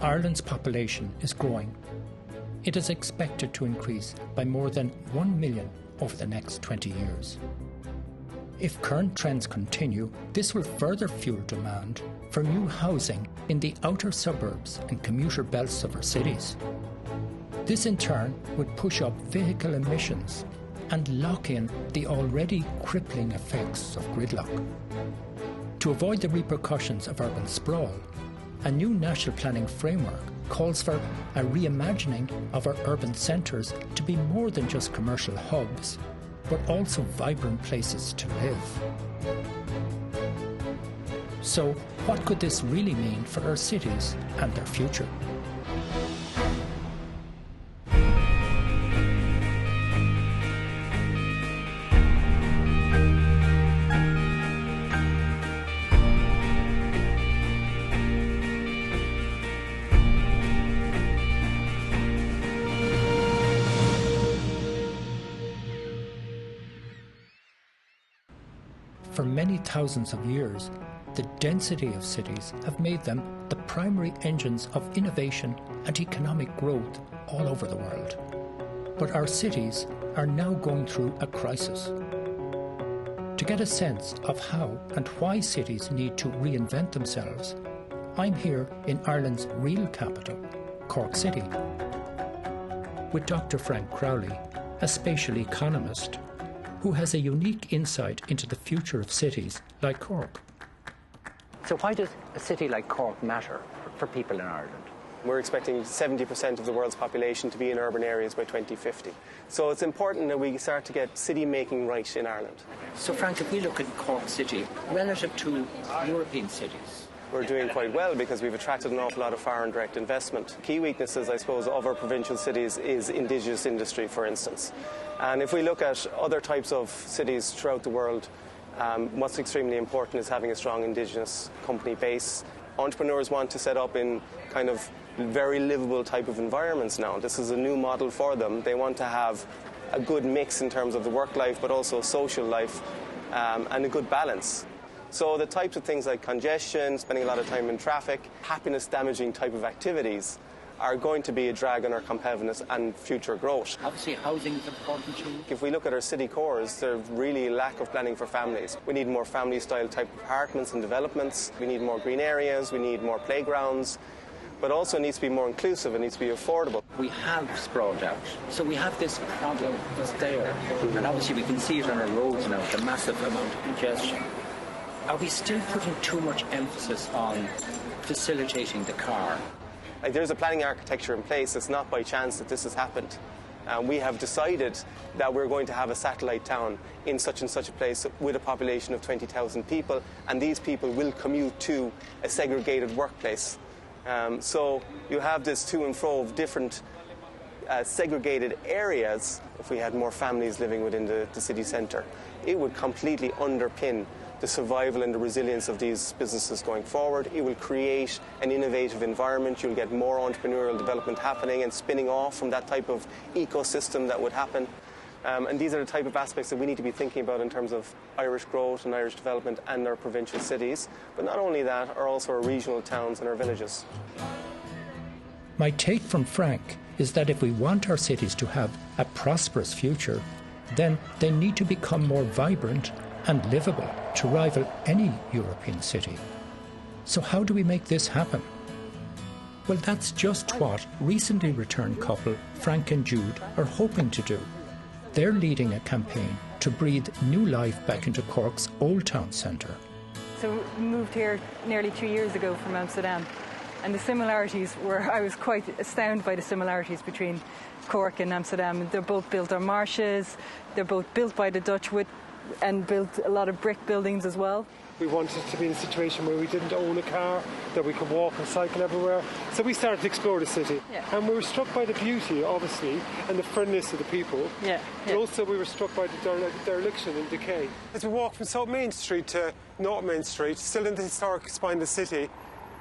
Ireland's population is growing. It is expected to increase by more than 1 million over the next 20 years. If current trends continue, this will further fuel demand for new housing in the outer suburbs and commuter belts of our cities. This in turn would push up vehicle emissions and lock in the already crippling effects of gridlock. To avoid the repercussions of urban sprawl, a new national planning framework calls for a reimagining of our urban centres to be more than just commercial hubs, but also vibrant places to live. So, what could this really mean for our cities and their future? For many thousands of years, the density of cities have made them the primary engines of innovation and economic growth all over the world. But our cities are now going through a crisis. To get a sense of how and why cities need to reinvent themselves, I'm here in Ireland's real capital, Cork City, with Dr. Frank Crowley, a spatial economist who has a unique insight into the future of cities like Cork. So why does a city like Cork matter for people in Ireland? We're expecting 70% of the world's population to be in urban areas by 2050. So it's important that we start to get city making right in Ireland. So Frank, if we look at Cork City relative to European cities, we're doing quite well because we've attracted an awful lot of foreign direct investment. Key weaknesses, I suppose, of our provincial cities is indigenous industry, for instance. And if we look at other types of cities throughout the world, what's extremely important is having a strong indigenous company base. Entrepreneurs want to set up in kind of very livable type of environments now. This is a new model for them. They want to have a good mix in terms of the work life, but also social life, and a good balance. So the types of things like congestion, spending a lot of time in traffic, happiness-damaging type of activities are going to be a drag on our competitiveness and future growth. Obviously, housing is important too. If we look at our city cores, there's really a lack of planning for families. We need more family-style type apartments and developments. We need more green areas. We need more playgrounds. But also it needs to be more inclusive. It needs to be affordable. We have sprawled out. So we have this problem that's there. And obviously we can see it on our roads now, the massive amount of congestion. Are we still putting too much emphasis on facilitating the car? There's a planning architecture in place. It's not by chance that this has happened. We have decided that we're going to have a satellite town in such and such a place with a population of 20,000 people, and these people will commute to a segregated workplace. So you have this to and fro of different segregated areas. If we had more families living within the city centre, it would completely underpin the survival and the resilience of these businesses going forward. It will create an innovative environment. You'll get more entrepreneurial development happening and spinning off from that type of ecosystem that would happen. And these are the type of aspects that we need to be thinking about in terms of Irish growth and Irish development and our provincial cities. But not only that, are also our regional towns and our villages. My take from Frank is that if we want our cities to have a prosperous future, then they need to become more vibrant and livable to rival any European city. So how do we make this happen? Well, that's just what recently returned couple Frank and Jude are hoping to do. They're leading a campaign to breathe new life back into Cork's Old Town Centre. So we moved here nearly 2 years ago from Amsterdam, and the similarities were, I was quite astounded by the similarities between Cork and Amsterdam. They're both built on marshes, they're both built by the Dutch and built a lot of brick buildings as well. We wanted to be in a situation where we didn't own a car, that we could walk and cycle everywhere. So we started to explore the city. Yeah. And we were struck by the beauty, obviously, and the friendliness of the people. Yeah. But also we were struck by the dereliction and decay. As we walk from South Main Street to North Main Street, still in the historic spine of the city,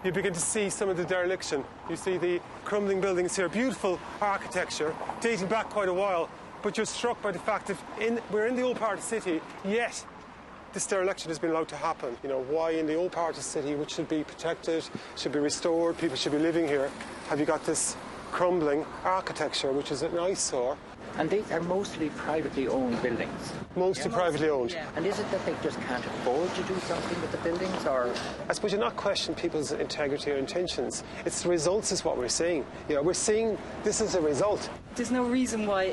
you begin to see some of the dereliction. You see the crumbling buildings here, beautiful architecture, dating back quite a while. But you're struck by the fact that we're in the old part of the city, yet this dereliction has been allowed to happen. You know, why in the old part of the city, which should be protected, should be restored, people should be living here, have you got this crumbling architecture, which is an eyesore? And these are mostly privately owned buildings. Mostly privately owned. Yeah. And is it that they just can't afford to do something with the buildings, or? I suppose you're not questioning people's integrity or intentions. It's the results is what we're seeing. You know, we're seeing this is a result. There's no reason why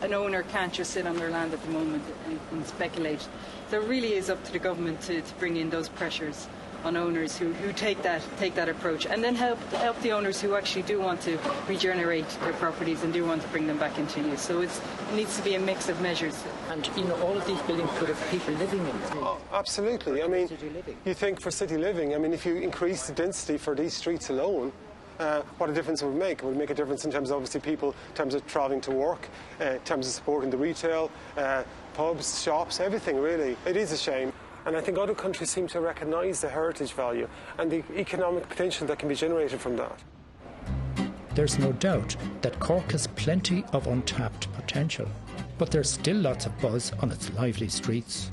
an owner can't just sit on their land at the moment and speculate. So it really is up to the government to bring in those pressures on owners who take that approach, and then help the owners who actually do want to regenerate their properties and do want to bring them back into use. So it needs to be a mix of measures. And you know, all of these buildings could have people living in them. Oh, absolutely. I mean, you think for city living, I mean, if you increase the density for these streets alone, what a difference it would make. It would make a difference in terms of obviously people, in terms of travelling to work, in terms of supporting the retail, pubs, shops, everything really. It is a shame. And I think other countries seem to recognise the heritage value and the economic potential that can be generated from that. There's no doubt that Cork has plenty of untapped potential, but there's still lots of buzz on its lively streets.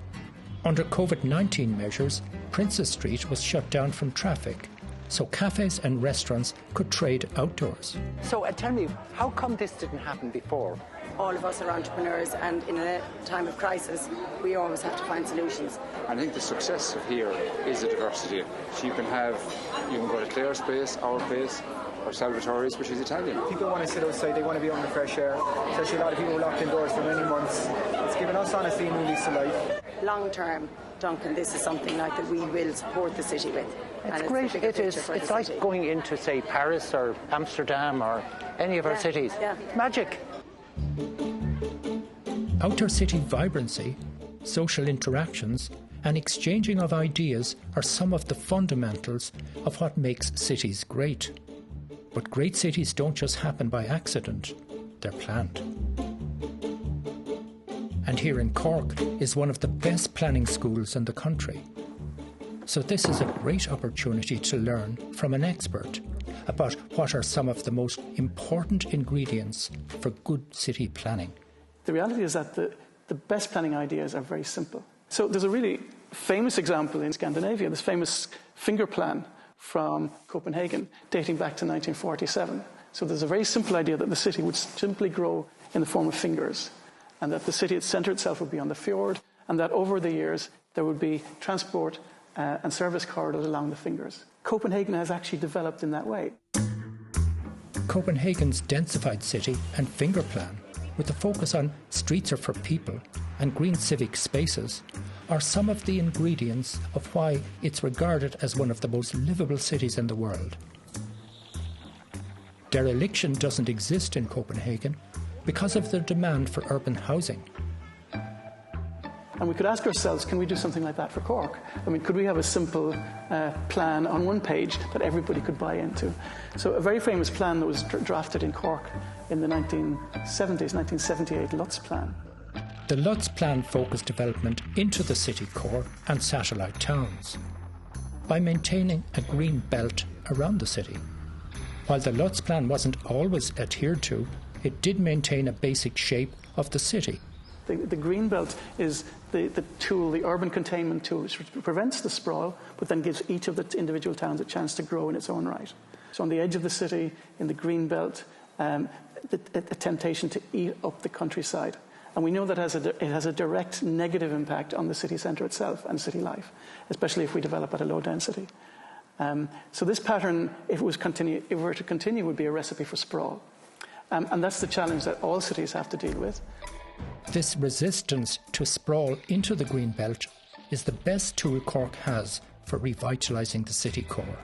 Under COVID-19 measures, Princess Street was shut down from traffic, so cafes and restaurants could trade outdoors. So tell me, how come this didn't happen before? All of us are entrepreneurs, and in a time of crisis, we always have to find solutions. I think the success of here is the diversity. So you can go to Claire's place, our place, or Salvatore's, which is Italian. People want to sit outside, they want to be on the fresh air. Especially a lot of people were locked indoors for many months. It's given us honestly a new lease of life. Long term, Duncan, this is something like that we will support the city with. It's great. It is. It's like going into, say, Paris or Amsterdam or any of our cities. Yeah. Magic. Outer city vibrancy, social interactions, and exchanging of ideas are some of the fundamentals of what makes cities great. But great cities don't just happen by accident, they're planned. And here in Cork is one of the best planning schools in the country. So this is a great opportunity to learn from an expert about what are some of the most important ingredients for good city planning. The reality is that the best planning ideas are very simple. So there's a really famous example in Scandinavia, this famous finger plan from Copenhagen, dating back to 1947. So there's a very simple idea that the city would simply grow in the form of fingers, and that the city, its centre itself, would be on the fjord, and that over the years there would be transport and service corridors along the fingers. Copenhagen has actually developed in that way. Copenhagen's densified city and finger plan, with the focus on streets are for people and green civic spaces, are some of the ingredients of why it's regarded as one of the most livable cities in the world. Dereliction doesn't exist in Copenhagen because of the demand for urban housing. And we could ask ourselves, can we do something like that for Cork? I mean, could we have a simple plan on one page that everybody could buy into? So a very famous plan that was drafted in Cork in the 1970s, 1978 Lutz Plan. The Lutz Plan focused development into the city core and satellite towns by maintaining a green belt around the city. While the Lutz Plan wasn't always adhered to, it did maintain a basic shape of the city. The green belt is the tool, the urban containment tool, which prevents the sprawl, but then gives each of the individual towns a chance to grow in its own right. So on the edge of the city, in the green belt, a temptation to eat up the countryside. And we know that it has a direct negative impact on the city centre itself and city life, especially if we develop at a low density. So this pattern, if it were to continue, would be a recipe for sprawl. And that's the challenge that all cities have to deal with. This resistance to sprawl into the green belt is the best tool Cork has for revitalising the city core.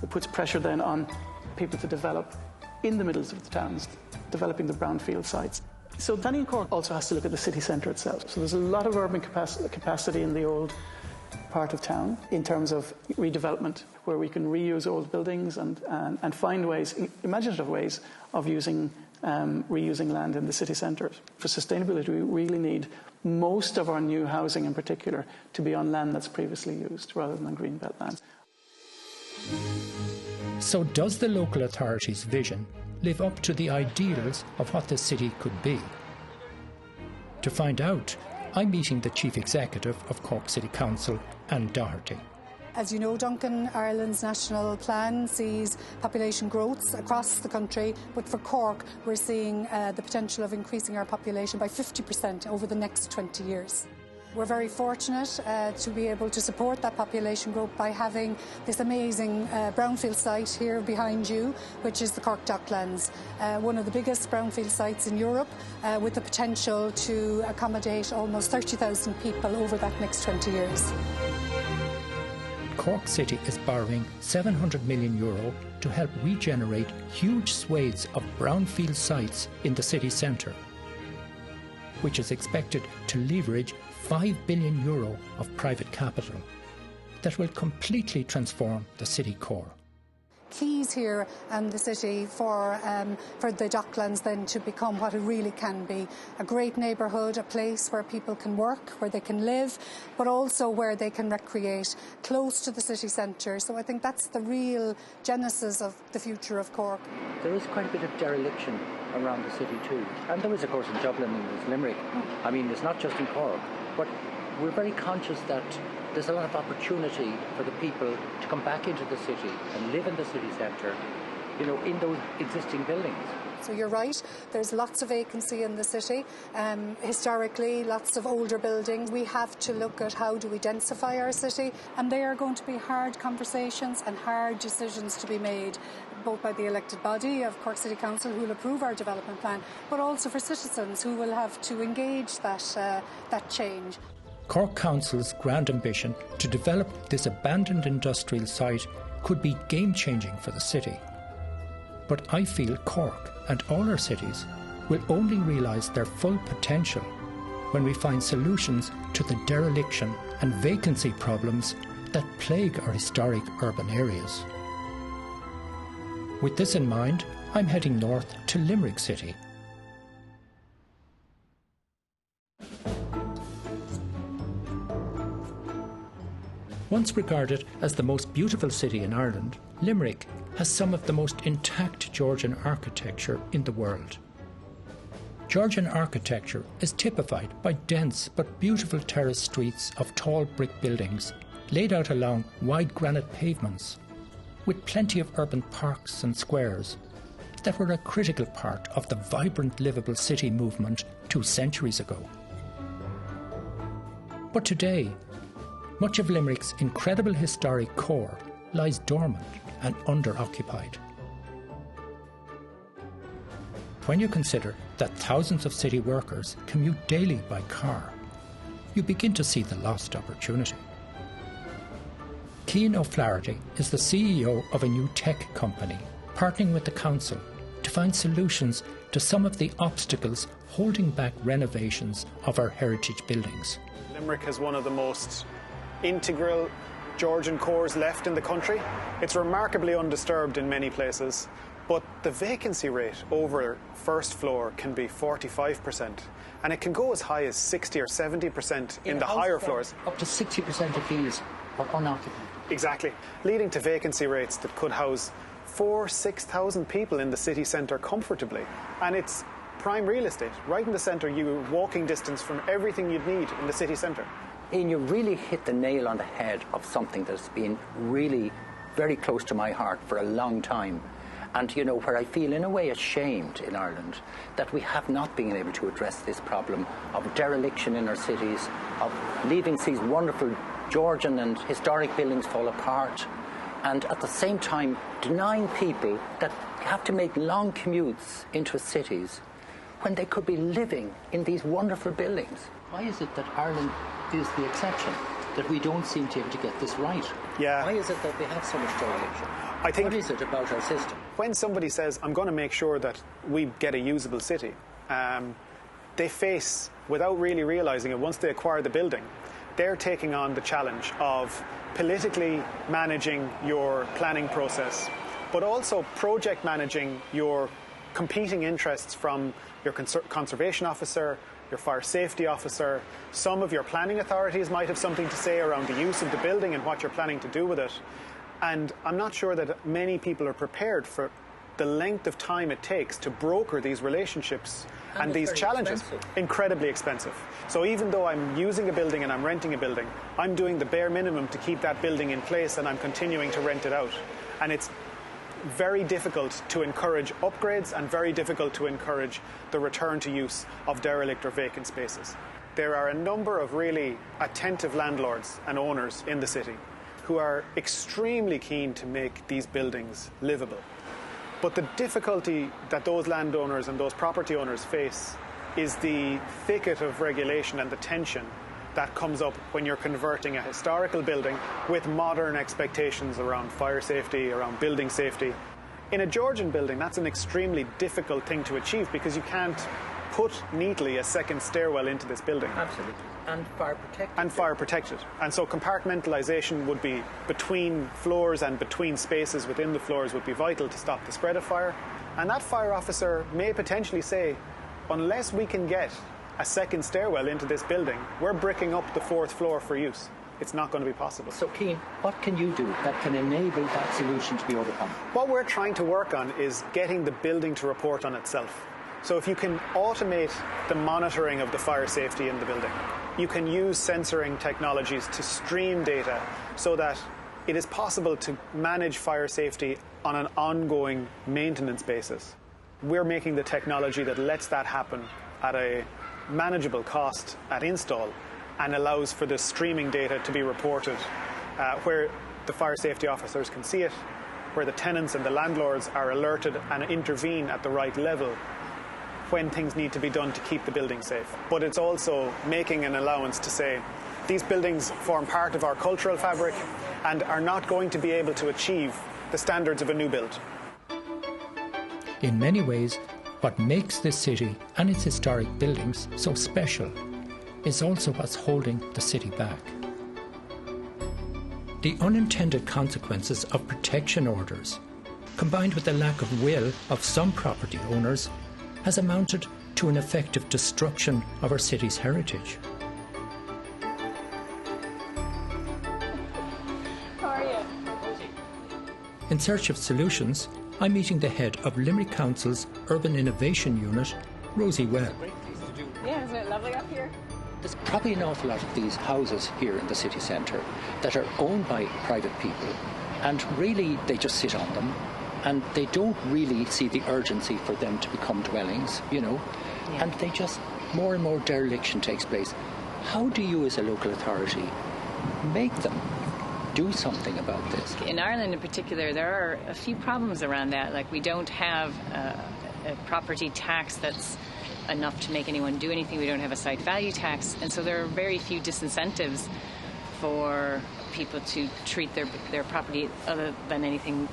It puts pressure then on people to develop in the middles of the towns, developing the brownfield sites. So planning in Cork also has to look at the city centre itself. So there's a lot of urban capacity in the old part of town in terms of redevelopment, where we can reuse old buildings and find ways, imaginative ways, of reusing land in the city centre. For sustainability, we really need most of our new housing in particular to be on land that's previously used rather than on greenbelt land. So does the local authority's vision live up to the ideals of what the city could be? To find out, I'm meeting the Chief Executive of Cork City Council, Anne Doherty. As you know, Duncan, Ireland's national plan sees population growth across the country, but for Cork we're seeing the potential of increasing our population by 50% over the next 20 years. We're very fortunate to be able to support that population growth by having this amazing brownfield site here behind you, which is the Cork Docklands, one of the biggest brownfield sites in Europe, with the potential to accommodate almost 30,000 people over that next 20 years. Cork City is borrowing €700 million to help regenerate huge swathes of brownfield sites in the city centre, which is expected to leverage €5 billion of private capital that will completely transform the city core. Keys here and the city for the Docklands then to become what it really can be, a great neighbourhood, a place where people can work, where they can live, but also where they can recreate, close to the city centre. So I think that's the real genesis of the future of Cork. There is quite a bit of dereliction around the city too, and there is of course in Dublin and there's Limerick. I mean, it's not just in Cork, but we're very conscious that there's a lot of opportunity for the people to come back into the city and live in the city centre, you know, in those existing buildings. So you're right, there's lots of vacancy in the city. Historically, lots of older buildings. We have to look at how do we densify our city, and they are going to be hard conversations and hard decisions to be made, both by the elected body of Cork City Council, who will approve our development plan, but also for citizens who will have to engage that change. Cork Council's grand ambition to develop this abandoned industrial site could be game-changing for the city. But I feel Cork and all our cities will only realise their full potential when we find solutions to the dereliction and vacancy problems that plague our historic urban areas. With this in mind, I'm heading north to Limerick City. Once regarded as the most beautiful city in Ireland, Limerick has some of the most intact Georgian architecture in the world. Georgian architecture is typified by dense but beautiful terraced streets of tall brick buildings laid out along wide granite pavements, with plenty of urban parks and squares that were a critical part of the vibrant livable city movement 2 centuries ago. But today, much of Limerick's incredible historic core lies dormant and under-occupied. When you consider that thousands of city workers commute daily by car, you begin to see the lost opportunity. Cian O'Flaherty is the CEO of a new tech company, partnering with the council to find solutions to some of the obstacles holding back renovations of our heritage buildings. Limerick has one of the most integral Georgian cores left in the country. It's remarkably undisturbed in many places, but the vacancy rate over first floor can be 45%, and it can go as high as 60 or 70% in the higher floors. Up to 60% of these are unoccupied. Exactly, leading to vacancy rates that could house 4,000–6,000 people in the city centre comfortably, and it's prime real estate, right in the centre. You're walking distance from everything you'd need in the city centre. And you really hit the nail on the head of something that's been really very close to my heart for a long time. And, you know, where I feel in a way ashamed in Ireland that we have not been able to address this problem of dereliction in our cities, of leaving these wonderful Georgian and historic buildings fall apart, and at the same time denying people that have to make long commutes into cities when they could be living in these wonderful buildings. Why is it that Ireland is the exception, that we don't seem to be able to get this right? Yeah. Why is it that we have so much dereliction? I think what is it about our system? When somebody says, I'm going to make sure that we get a usable city, they face, without really realising it, once they acquire the building, they're taking on the challenge of politically managing your planning process, but also project managing your competing interests from your conservation officer, your fire safety officer. Some of your planning authorities might have something to say around the use of the building and what you're planning to do with it. And I'm not sure that many people are prepared for the length of time it takes to broker these relationships and these challenges. Incredibly expensive. So even though I'm using a building and I'm renting a building, I'm doing the bare minimum to keep that building in place, and I'm continuing to rent it out. And it's very difficult to encourage upgrades and very difficult to encourage the return to use of derelict or vacant spaces. There are a number of really attentive landlords and owners in the city who are extremely keen to make these buildings livable. But the difficulty that those landowners and those property owners face is the thicket of regulation and the tension that comes up when you're converting a historical building with modern expectations around fire safety, around building safety. In a Georgian building, that's an extremely difficult thing to achieve because you can't put neatly a second stairwell into this building. Absolutely. And fire protected. And fire protected. And so compartmentalisation would be between floors and between spaces within the floors would be vital to stop the spread of fire. And that fire officer may potentially say, unless we can get a second stairwell into this building, we're bricking up the fourth floor for use. It's not going to be possible. So, Cian, what can you do that can enable that solution to be overcome? What we're trying to work on is getting the building to report on itself. So if you can automate the monitoring of the fire safety in the building, you can use sensoring technologies to stream data so that it is possible to manage fire safety on an ongoing maintenance basis. We're making the technology that lets that happen at a manageable cost at install and allows for the streaming data to be reported where the fire safety officers can see it, where the tenants and the landlords are alerted and intervene at the right level when things need to be done to keep the building safe. But it's also making an allowance to say these buildings form part of our cultural fabric and are not going to be able to achieve the standards of a new build. In many ways, what makes this city and its historic buildings so special is also what's holding the city back. The unintended consequences of protection orders, combined with the lack of will of some property owners, has amounted to an effective destruction of our city's heritage. How are you? In search of solutions, I'm meeting the head of Limerick Council's Urban Innovation Unit, Rosie Well. Yeah, isn't it lovely up here? There's probably an awful lot of these houses here in the city centre that are owned by private people, and really they just sit on them, and they don't really see the urgency for them to become dwellings, you know, and they just, more and more dereliction takes place. How do you as a local authority make them do something about this? In Ireland in particular, there are a few problems around that. Like, we don't have a property tax that's enough to make anyone do anything. We don't have a site value tax, and so there are very few disincentives for people to treat their property other than anything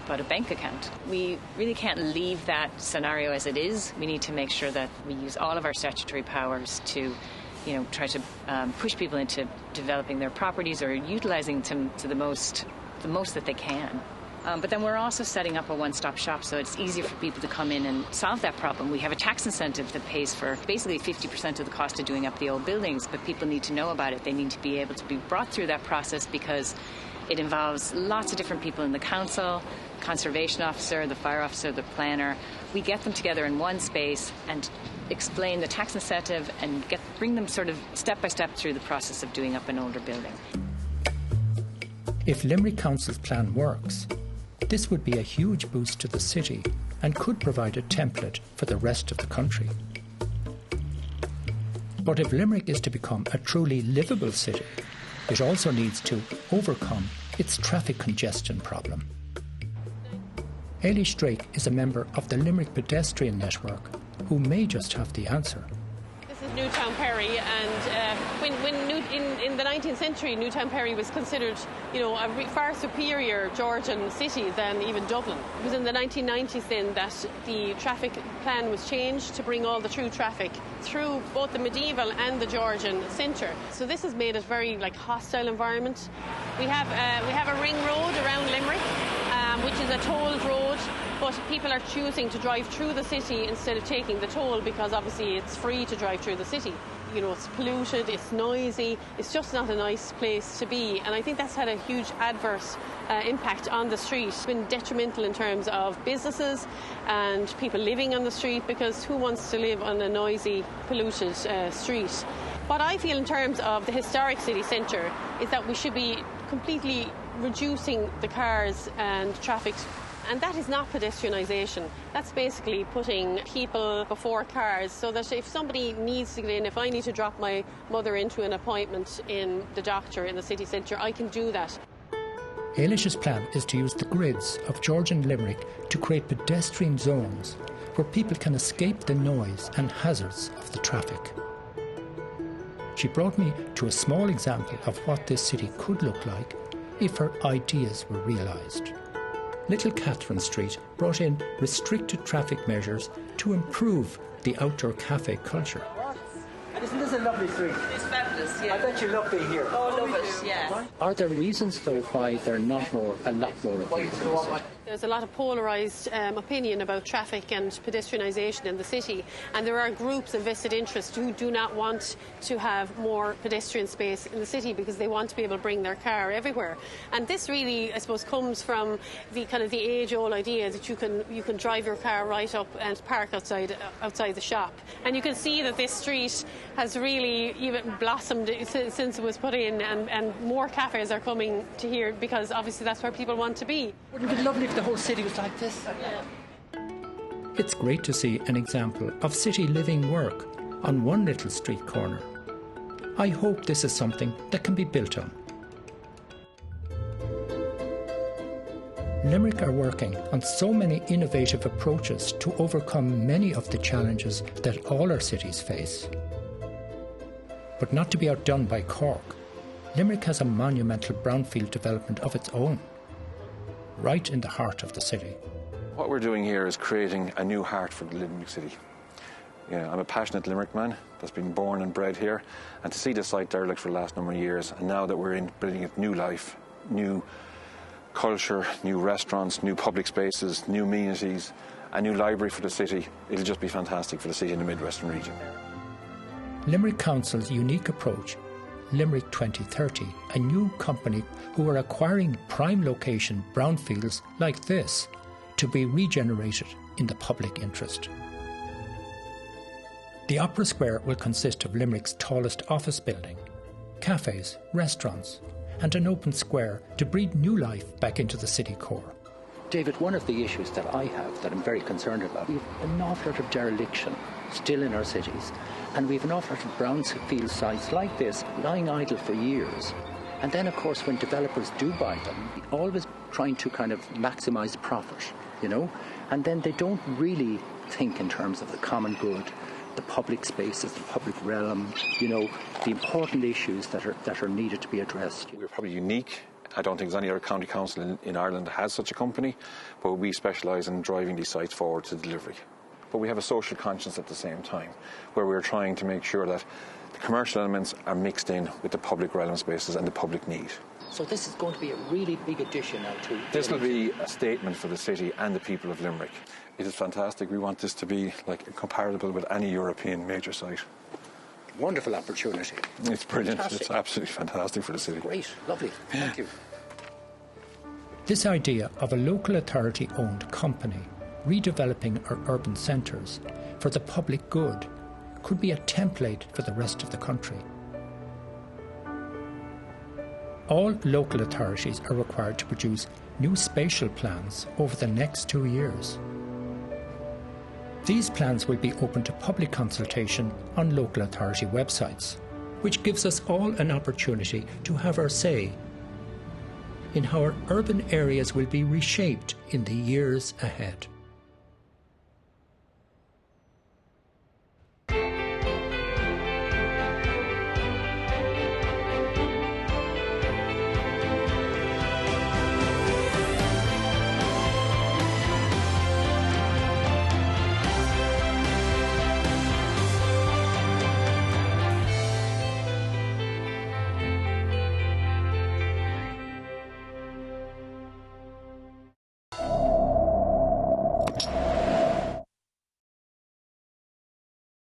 but a bank account. We really can't leave that scenario as it is. We need to make sure that we use all of our statutory powers to, you know, try to push people into developing their properties or utilising them to the most that they can. But then we're also setting up a one-stop shop, so it's easier for people to come in and solve that problem. We have a tax incentive that pays for basically 50% of the cost of doing up the old buildings, but people need to know about it. They need to be able to be brought through that process because it involves lots of different people in the council, conservation officer, the fire officer, the planner. We get them together in one space and explain the tax incentive and bring them sort of step by step through the process of doing up an older building. If Limerick Council's plan works, this would be a huge boost to the city and could provide a template for the rest of the country. But if Limerick is to become a truly livable city, it also needs to overcome its traffic congestion problem. Ailey Drake is a member of the Limerick Pedestrian Network who may just have the answer. This is Newtown Perry, and in the 19th century, Newtown Perry was considered, you know, a far superior Georgian city than even Dublin. It was in the 1990s then that the traffic plan was changed to bring all the through traffic through both the medieval and the Georgian centre. So this has made it very hostile environment. We have a ring road around Limerick, which is a tolled road, but people are choosing to drive through the city instead of taking the toll because obviously it's free to drive through the city. You know, it's polluted, it's noisy, it's just not a nice place to be. And I think that's had a huge adverse impact on the street. It's been detrimental in terms of businesses and people living on the street, because who wants to live on a noisy, polluted street? What I feel in terms of the historic city centre is that we should be completely reducing the cars and traffic. And that is not pedestrianisation. That's basically putting people before cars, so that if somebody needs to get in, if I need to drop my mother into an appointment in the doctor in the city centre, I can do that. Eilish's plan is to use the grids of George and Limerick to create pedestrian zones where people can escape the noise and hazards of the traffic. She brought me to a small example of what this city could look like if her ideas were realised. Little Catherine Street brought in restricted traffic measures to improve the outdoor cafe culture. Isn't this a lovely street? It's fabulous, yeah. I bet you love being here. Oh, love it, yeah. Are there reasons, though, why they're not a lot more of these? There's a lot of polarised opinion about traffic and pedestrianisation in the city, and there are groups of vested interest who do not want to have more pedestrian space in the city because they want to be able to bring their car everywhere. And this really, I suppose, comes from the kind of the age-old idea that you can drive your car right up and park outside the shop. And you can see that this street has really even blossomed since it was put in, and more cafes are coming to here because obviously that's where people want to be. Wouldn't it be lovely if the whole city was like this? It's great to see an example of city living work on one little street corner. I hope this is something that can be built on. Limerick are working on so many innovative approaches to overcome many of the challenges that all our cities face. But not to be outdone by Cork, Limerick has a monumental brownfield development of its own, right in the heart of the city. What we're doing here is creating a new heart for the Limerick city. Yeah, I'm a passionate Limerick man that's been born and bred here, and to see the site derelict for the last number of years, and now that we're building it new life, new culture, new restaurants, new public spaces, new amenities, a new library for the city, it'll just be fantastic for the city in the Midwestern region. Limerick Council's unique approach, Limerick 2030, a new company who are acquiring prime location brownfields like this to be regenerated in the public interest. The Opera Square will consist of Limerick's tallest office building, cafes, restaurants, and an open square to breathe new life back into the city core. David, one of the issues that I have that I'm very concerned about, we have an awful lot of dereliction still in our cities, and we have an awful lot of brownfield sites like this lying idle for years. And then, of course, when developers do buy them, always trying to kind of maximise profit, you know, and then they don't really think in terms of the common good, the public spaces, the public realm, you know, the important issues that are needed to be addressed. We're probably unique. I don't think there's any other county council in Ireland that has such a company, but we specialise in driving these sites forward to delivery. But we have a social conscience at the same time, where we're trying to make sure that the commercial elements are mixed in with the public realm spaces and the public need. So this is going to be a really big addition now to... This will be a statement for the city and the people of Limerick. It is fantastic. We want this to be like comparable with any European major site. Wonderful opportunity. It's brilliant. Fantastic. It's absolutely fantastic for the city. Great, lovely. Thank you. This idea of a local authority-owned company redeveloping our urban centres for the public good could be a template for the rest of the country. All local authorities are required to produce new spatial plans over the next 2 years. These plans will be open to public consultation on local authority websites, which gives us all an opportunity to have our say in how our urban areas will be reshaped in the years ahead.